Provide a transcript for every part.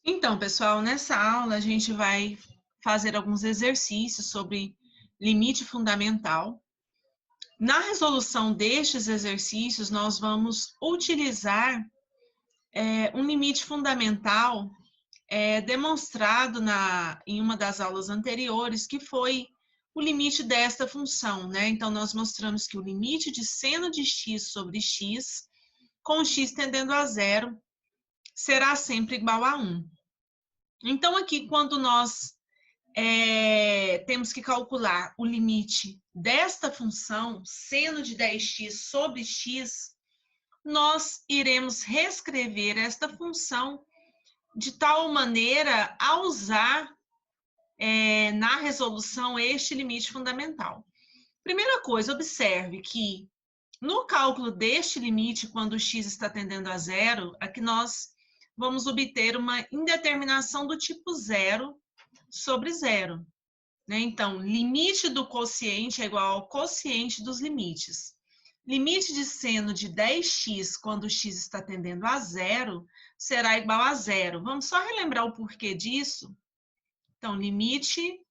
Então, pessoal, nessa aula a gente vai fazer alguns exercícios sobre limite fundamental. Na resolução destes exercícios, nós vamos utilizar um limite fundamental demonstrado em uma das aulas anteriores, que foi o limite desta função, né? Então, nós mostramos que o limite de seno de x sobre x, com x tendendo a zero, será sempre igual a 1. Então, aqui, quando nós temos que calcular o limite desta função, seno de 10x sobre x, nós iremos reescrever esta função de tal maneira a usar na resolução este limite fundamental. Primeira coisa, observe que no cálculo deste limite, quando x está tendendo a zero, aqui nós vamos obter uma indeterminação do tipo zero sobre zero. Né? Então, limite do quociente é igual ao quociente dos limites. Limite de seno de 10x quando x está tendendo a zero será igual a zero. Vamos só relembrar o porquê disso? Então, limite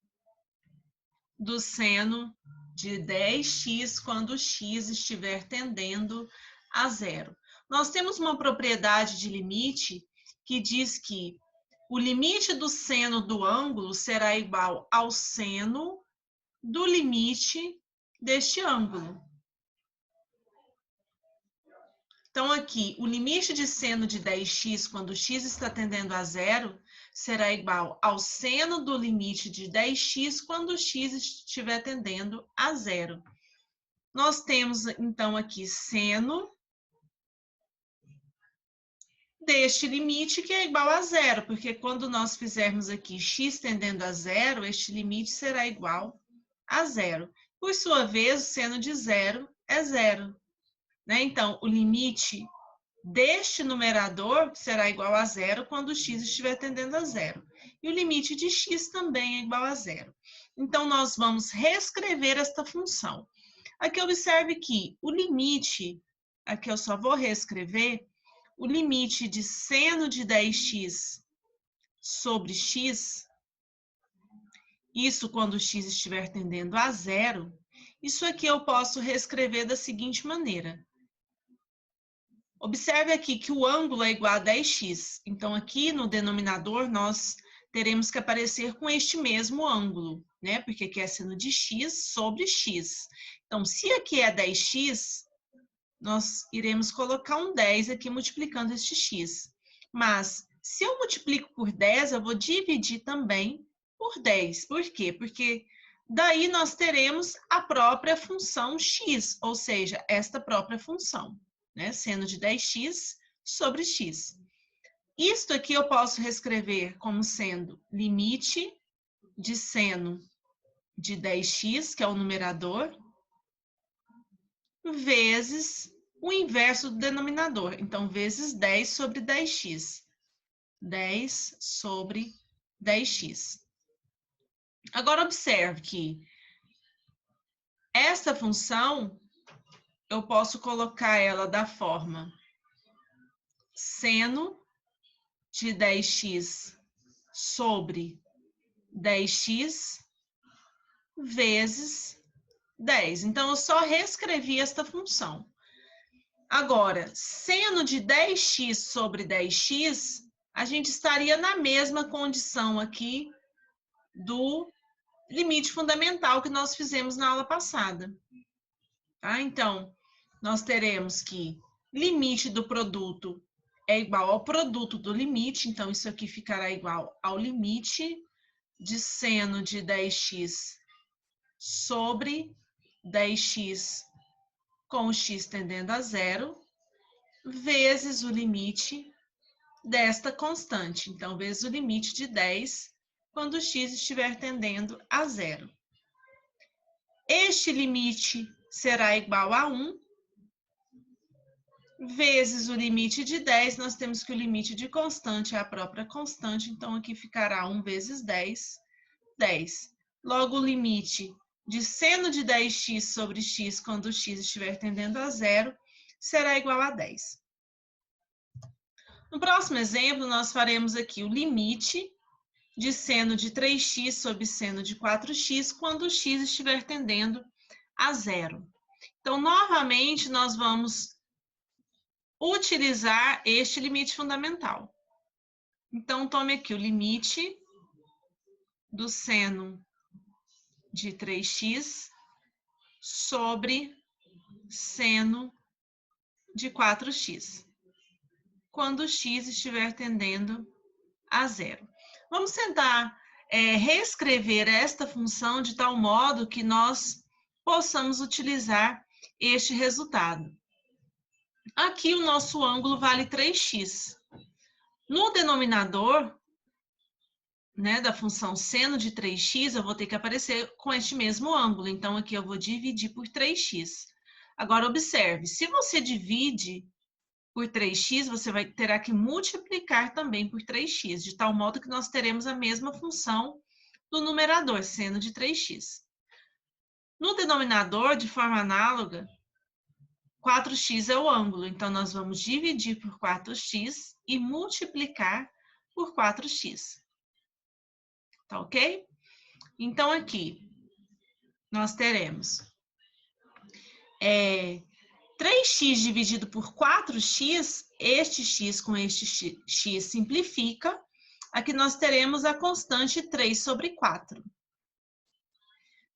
do seno de 10x quando x estiver tendendo a zero. Nós temos uma propriedade de limite que diz que o limite do seno do ângulo será igual ao seno do limite deste ângulo. Então, aqui, o limite de seno de 10x quando x está tendendo a zero será igual ao seno do limite de 10x quando x estiver tendendo a zero. Nós temos, então, aqui seno deste limite que é igual a zero, porque quando nós fizermos aqui x tendendo a zero, este limite será igual a zero. Por sua vez, o seno de zero é zero. Né? Então, o limite deste numerador será igual a zero quando x estiver tendendo a zero. E o limite de x também é igual a zero. Então, nós vamos reescrever esta função. Aqui, observe que o limite, aqui eu só vou reescrever, o limite de seno de 10x sobre x, isso quando x estiver tendendo a zero, isso aqui eu posso reescrever da seguinte maneira. Observe aqui que o ângulo é igual a 10x. Então, aqui no denominador, nós teremos que aparecer com este mesmo ângulo, né? Porque aqui é seno de x sobre x. Então, se aqui é 10x, nós iremos colocar um 10 aqui multiplicando este x. Mas, se eu multiplico por 10, eu vou dividir também por 10. Por quê? Porque daí nós teremos a própria função x, ou seja, esta própria função. Né? Seno de 10x sobre x. Isto aqui eu posso reescrever como sendo limite de seno de 10x, que é o numerador, vezes o inverso do denominador. Então, vezes 10 sobre 10x. 10 sobre 10x. Agora, observe que essa função eu posso colocar ela da forma seno de 10x sobre 10x vezes 10. Então, eu só reescrevi esta função. Agora, seno de 10x sobre 10x, a gente estaria na mesma condição aqui do limite fundamental que nós fizemos na aula passada. Tá? Então, nós teremos que limite do produto é igual ao produto do limite, então isso aqui ficará igual ao limite de seno de 10x sobre 10x com o x tendendo a zero, vezes o limite desta constante. Então, vezes o limite de 10 quando o x estiver tendendo a zero. Este limite será igual a 1, vezes o limite de 10, nós temos que o limite de constante é a própria constante, então aqui ficará 1 vezes 10, 10. Logo, o limite de seno de 10x sobre x, quando x estiver tendendo a zero, será igual a 10. No próximo exemplo, nós faremos aqui o limite de seno de 3x sobre seno de 4x, quando x estiver tendendo a zero. Então, novamente, nós vamos utilizar este limite fundamental. Então, tome aqui o limite do seno de 3x sobre seno de 4x, quando x estiver tendendo a zero. Vamos tentar reescrever esta função de tal modo que nós possamos utilizar este resultado. Aqui o nosso ângulo vale 3x. No denominador, né, da função seno de 3x, eu vou ter que aparecer com este mesmo ângulo. Então, aqui eu vou dividir por 3x. Agora, observe, se você divide por 3x, você terá que multiplicar também por 3x, de tal modo que nós teremos a mesma função do numerador, seno de 3x. No denominador, de forma análoga, 4x é o ângulo, então nós vamos dividir por 4x e multiplicar por 4x. Tá ok? Então, aqui, nós teremos 3x dividido por 4x, este x com este x simplifica. Aqui nós teremos a constante 3 sobre 4.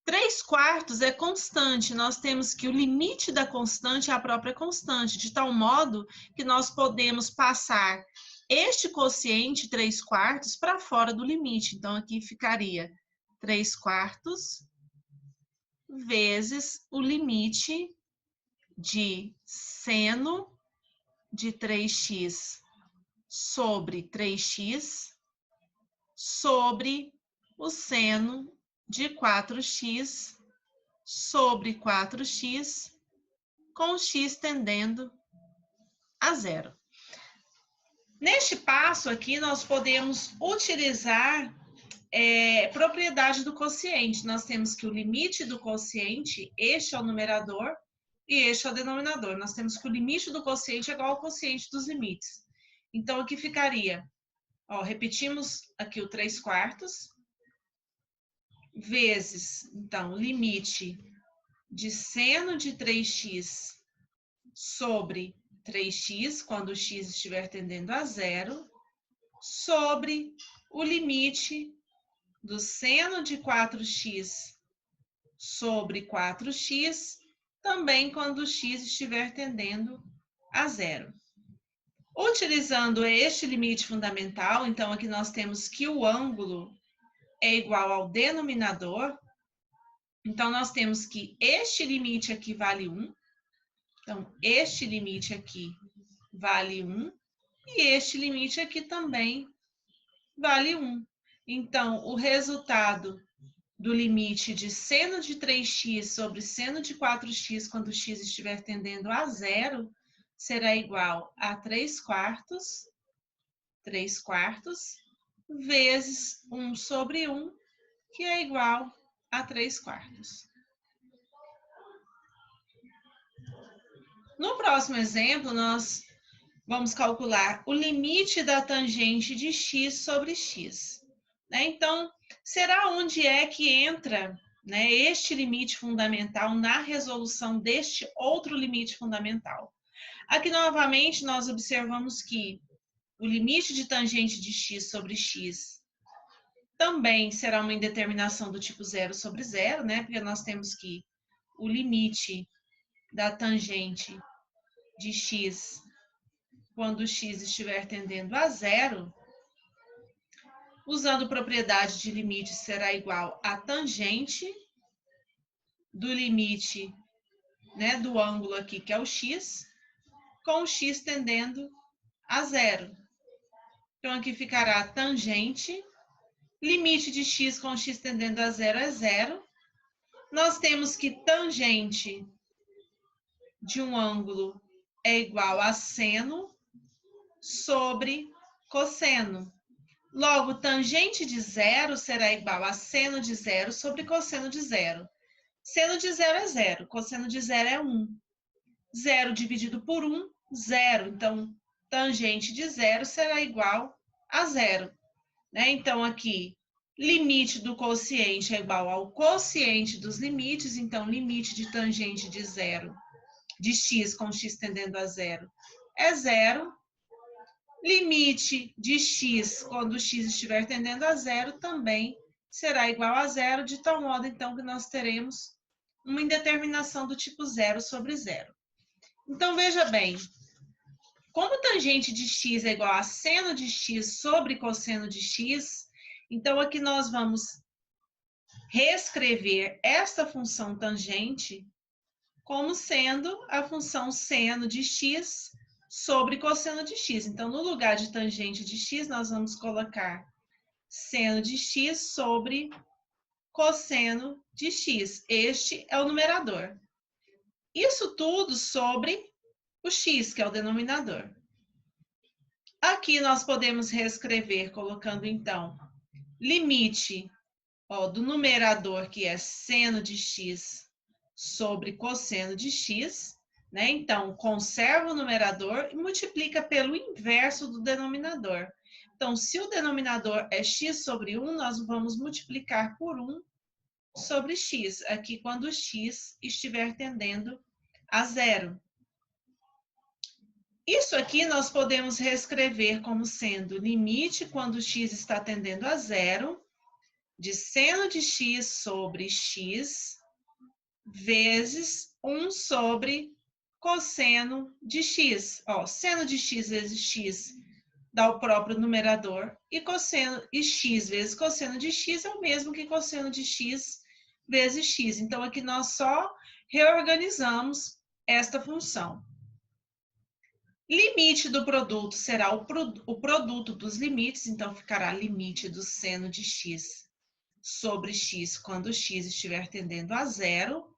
3 quartos é constante, nós temos que o limite da constante é a própria constante, de tal modo que nós podemos passar este quociente 3 quartos para fora do limite. Então, aqui ficaria 3 quartos vezes o limite de seno de 3x sobre 3x sobre o seno de 4x sobre 4x, com x tendendo a zero. Neste passo aqui, nós podemos utilizar propriedade do quociente. Nós temos que o limite do quociente, este é o numerador e este é o denominador. Nós temos que o limite do quociente é igual ao quociente dos limites. Então, aqui ficaria, ó, repetimos aqui o 3 quartos, vezes, então, o limite de seno de 3x sobre 3x, quando o x estiver tendendo a zero, sobre o limite do seno de 4x sobre 4x, também quando o x estiver tendendo a zero. Utilizando este limite fundamental, então aqui nós temos que o ângulo é igual ao denominador. Então, nós temos que este limite aqui vale 1. Então, este limite aqui vale 1. E este limite aqui também vale 1. Então, o resultado do limite de seno de 3x sobre seno de 4x, quando x estiver tendendo a zero, será igual a 3 quartos, vezes 1 sobre 1, que é igual a 3 quartos. No próximo exemplo, nós vamos calcular o limite da tangente de x sobre x. Então, será onde é que entra, né, este limite fundamental na resolução deste outro limite fundamental? Aqui, novamente, nós observamos que o limite de tangente de x sobre x também será uma indeterminação do tipo 0 sobre 0, né? Porque nós temos que o limite da tangente de x, quando x estiver tendendo a zero, usando propriedade de limite, será igual a tangente do limite, né, do ângulo aqui, que é o x, com o x tendendo a zero. Então, aqui ficará a tangente, limite de x com x tendendo a zero é zero. Nós temos que tangente de um ângulo é igual a seno sobre cosseno. Logo, tangente de zero será igual a seno de zero sobre cosseno de zero. Seno de zero é zero, cosseno de zero é 1. Zero dividido por 1, zero. Então, tangente de zero será igual a zero. Né? Então, aqui, limite do quociente é igual ao quociente dos limites. Então, limite de tangente de zero, de x com x tendendo a zero, é zero. Limite de x, quando x estiver tendendo a zero, também será igual a zero, de tal modo, então, que nós teremos uma indeterminação do tipo zero sobre zero. Então, veja bem, como tangente de x é igual a seno de x sobre cosseno de x, então aqui nós vamos reescrever esta função tangente como sendo a função seno de x sobre cosseno de x. Então, no lugar de tangente de x, nós vamos colocar seno de x sobre cosseno de x. Este é o numerador. Isso tudo sobre o x, que é o denominador. Aqui nós podemos reescrever colocando, então, limite do numerador, que é seno de x sobre cosseno de x, né? Então, conserva o numerador e multiplica pelo inverso do denominador. Então, se o denominador é x sobre 1, nós vamos multiplicar por 1 sobre x, aqui quando x estiver tendendo a zero. Isso aqui nós podemos reescrever como sendo limite quando x está tendendo a zero, de seno de x sobre x, vezes 1 sobre cosseno de x. Seno de x vezes x dá o próprio numerador, e x vezes cosseno de x é o mesmo que cosseno de x vezes x. Então, aqui nós só reorganizamos esta função. Limite do produto será o produto dos limites, então ficará limite do seno de x sobre x quando x estiver tendendo a zero,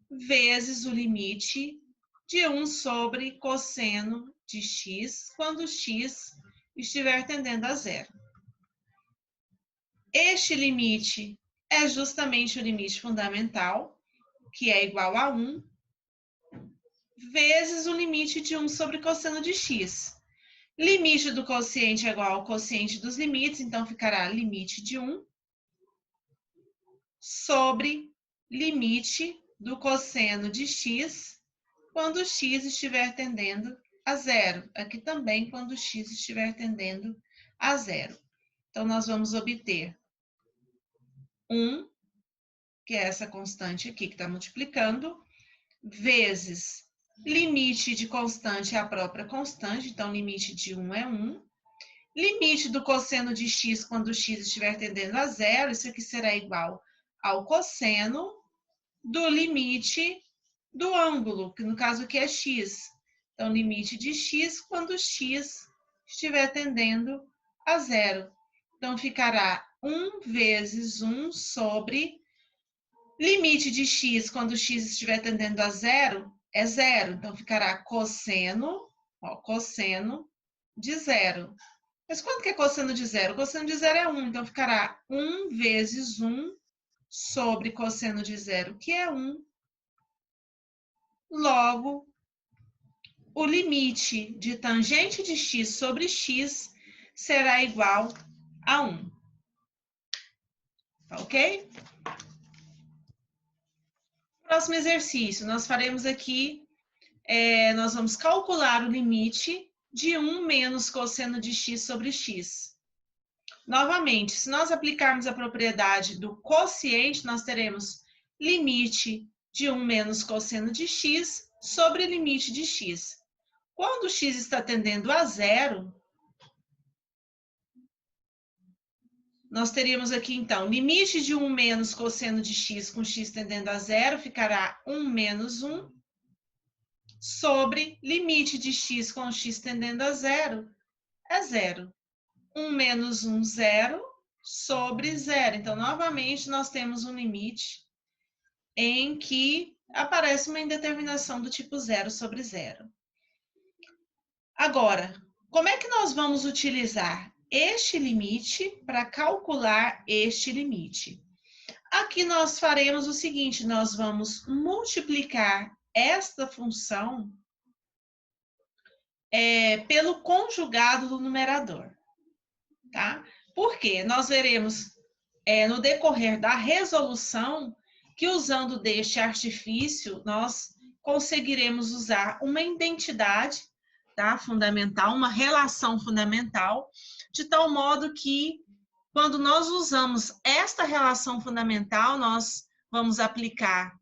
vezes o limite de 1 sobre cosseno de x quando x estiver tendendo a zero. Este limite é justamente o limite fundamental, que é igual a 1, vezes o limite de 1 sobre cosseno de x. Limite do quociente é igual ao quociente dos limites, então ficará limite de 1 sobre limite do cosseno de x quando x estiver tendendo a zero. Aqui também quando x estiver tendendo a zero. Então, nós vamos obter 1, que é essa constante aqui que está multiplicando, vezes limite de constante é a própria constante, então limite de 1 é 1. Limite do cosseno de x quando x estiver tendendo a zero, isso aqui será igual ao cosseno do limite do ângulo, que no caso aqui é x. Então, limite de x quando x estiver tendendo a zero. Então, ficará 1 vezes 1 sobre limite de x quando x estiver tendendo a zero, é zero. Então, ficará cosseno de zero. Mas quanto que é cosseno de zero? Cosseno de zero é 1, então ficará 1 vezes 1 sobre cosseno de zero, que é 1. Logo, o limite de tangente de x sobre x será igual a 1. Tá ok? Próximo exercício, nós faremos aqui, nós vamos calcular o limite de 1 menos cosseno de x sobre x. Novamente, se nós aplicarmos a propriedade do quociente, nós teremos limite de 1 menos cosseno de x sobre limite de x. Quando x está tendendo a zero, nós teríamos aqui, então, limite de 1 menos cosseno de x com x tendendo a zero, ficará 1 menos 1, sobre limite de x com x tendendo a zero, é zero. 1 menos 1, 0, sobre zero. Então, novamente, nós temos um limite em que aparece uma indeterminação do tipo 0 sobre 0. Agora, como é que nós vamos utilizar este limite para calcular este limite. Aqui nós faremos o seguinte, nós vamos multiplicar esta função pelo conjugado do numerador, tá? Por quê? Nós veremos no decorrer da resolução que usando deste artifício nós conseguiremos usar uma identidade, tá, fundamental, uma relação fundamental, de tal modo que quando nós usamos esta relação fundamental, nós vamos aplicar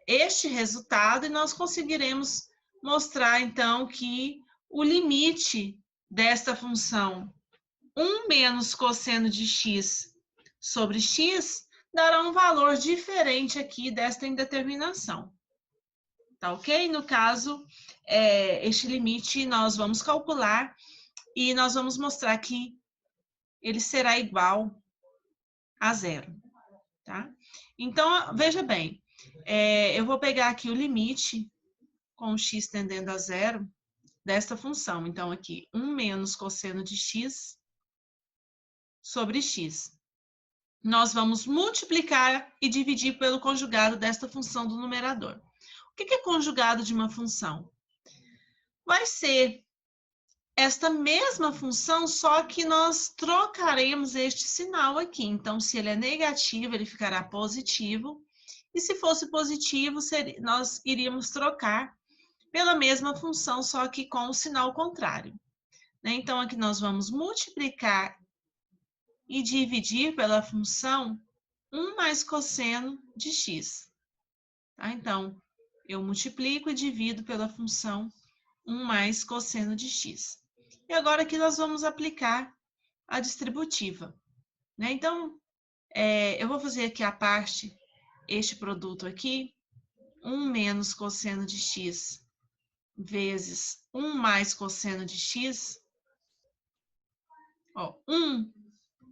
este resultado e nós conseguiremos mostrar, então, que o limite desta função 1 menos cosseno de x sobre x dará um valor diferente aqui desta indeterminação. Tá ok? No caso, este limite nós vamos calcular e nós vamos mostrar que ele será igual a zero, tá? Então, veja bem, eu vou pegar aqui o limite com x tendendo a zero desta função. Então, aqui, 1 menos cosseno de x sobre x. Nós vamos multiplicar e dividir pelo conjugado desta função do numerador. O que é conjugado de uma função? Vai ser esta mesma função, só que nós trocaremos este sinal aqui. Então, se ele é negativo, ele ficará positivo. E se fosse positivo, nós iríamos trocar pela mesma função, só que com o sinal contrário. Então, aqui nós vamos multiplicar e dividir pela função 1 mais cosseno de x. Tá? Então, eu multiplico e divido pela função 1 mais cosseno de x. E agora aqui nós vamos aplicar a distributiva. Então, eu vou fazer aqui a parte, este produto aqui, 1 menos cosseno de x vezes 1 mais cosseno de x. 1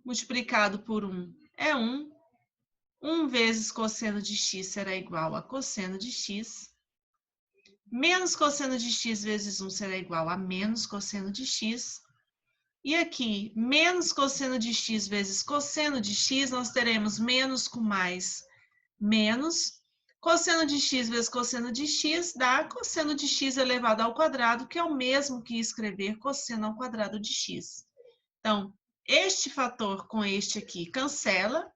multiplicado por 1 é 1. 1 vezes cosseno de x será igual a cosseno de x. Menos cosseno de x vezes 1 será igual a menos cosseno de x. E aqui, menos cosseno de x vezes cosseno de x, nós teremos menos com mais, menos. Cosseno de x vezes cosseno de x dá cosseno de x elevado ao quadrado, que é o mesmo que escrever cosseno ao quadrado de x. Então, este fator com este aqui cancela.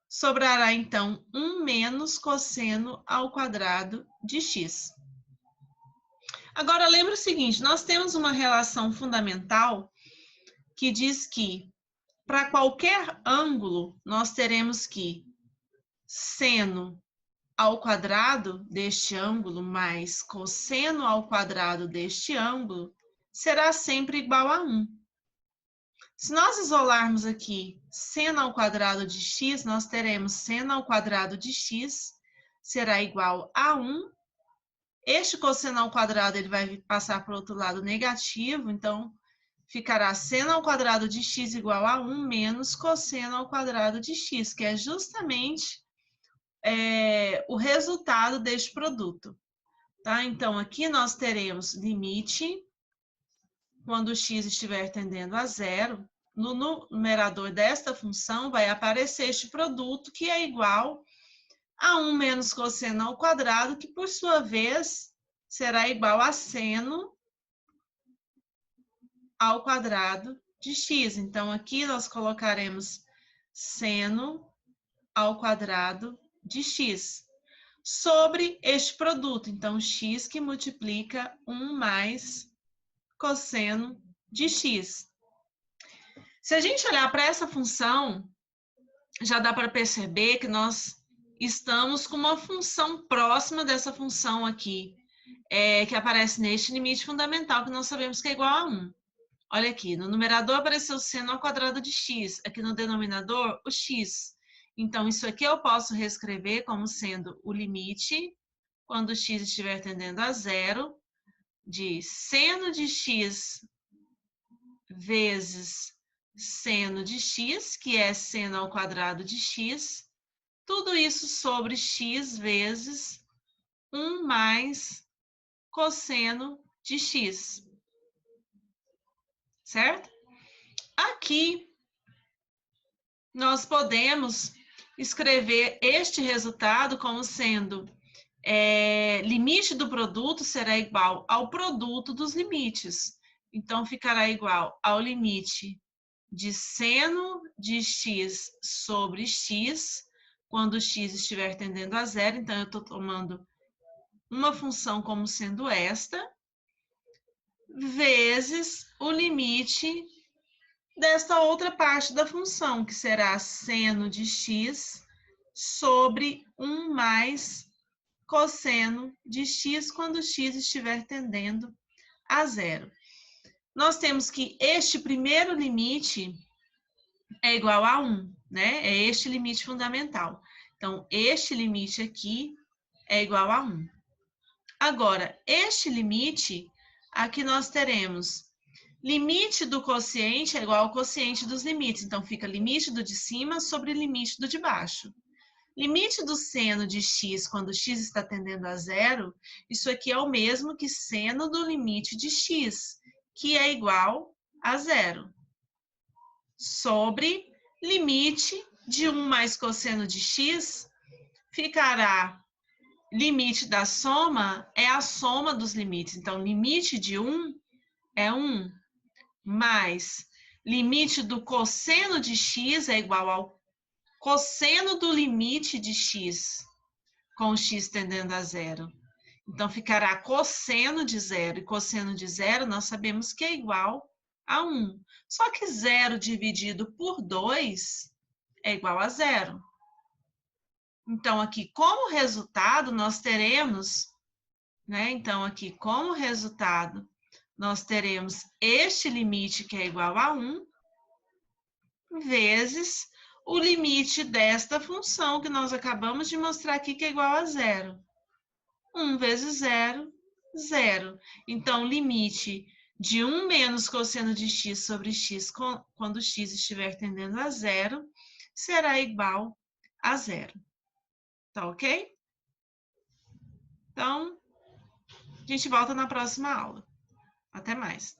Sobrará, então, 1 menos cosseno ao quadrado de x. Agora, lembra o seguinte, nós temos uma relação fundamental que diz que, para qualquer ângulo, nós teremos que seno ao quadrado deste ângulo mais cosseno ao quadrado deste ângulo será sempre igual a 1. Se nós isolarmos aqui seno ao quadrado de x, nós teremos seno ao quadrado de x será igual a 1. Este cosseno ao quadrado ele vai passar para o outro lado negativo, então ficará seno ao quadrado de x igual a 1 menos cosseno ao quadrado de x, que é justamente o resultado deste produto. Tá? Então, aqui nós teremos limite, quando x estiver tendendo a zero, no numerador desta função vai aparecer este produto, que é igual a 1 menos cosseno ao quadrado, que por sua vez será igual a seno ao quadrado de x. Então, aqui nós colocaremos seno ao quadrado de x sobre este produto. Então, x que multiplica 1 mais cosseno de x. Se a gente olhar para essa função, já dá para perceber que nós estamos com uma função próxima dessa função aqui, que aparece neste limite fundamental, que nós sabemos que é igual a 1. Olha aqui, no numerador apareceu seno ao quadrado de x, aqui no denominador, o x. Então, isso aqui eu posso reescrever como sendo o limite, quando x estiver tendendo a zero, de seno de x vezes seno de x, que é seno ao quadrado de x, tudo isso sobre x vezes 1 mais cosseno de x. Certo? Aqui, nós podemos escrever este resultado como sendo limite do produto será igual ao produto dos limites. Então, ficará igual ao limite de seno de x sobre x, quando x estiver tendendo a zero. Então, eu estou tomando uma função como sendo esta, vezes o limite desta outra parte da função, que será seno de x sobre 1 mais cosseno de x quando x estiver tendendo a zero. Nós temos que este primeiro limite é igual a 1, né? É este limite fundamental. Então, este limite aqui é igual a 1. Agora, este limite, aqui nós teremos limite do quociente é igual ao quociente dos limites. Então, fica limite do de cima sobre limite do de baixo. Limite do seno de x quando x está tendendo a zero, isso aqui é o mesmo que seno do limite de x, que é igual a zero, sobre limite de 1 mais cosseno de x, ficará limite da soma, é a soma dos limites. Então, limite de 1 é 1, mais limite do cosseno de x é igual ao cosseno do limite de x, com x tendendo a zero. Então, ficará cosseno de zero, e cosseno de zero nós sabemos que é igual a 1. Só que zero dividido por 2 é igual a zero. Então, aqui, como resultado, nós teremos, né? Então, aqui, como resultado, nós teremos este limite que é igual a 1, vezes o limite desta função que nós acabamos de mostrar aqui, que é igual a zero. 1 vezes 0, 0. Então, limite de 1 menos cosseno de x sobre x, quando x estiver tendendo a zero, será igual a zero. Tá ok? Então, a gente volta na próxima aula. Até mais.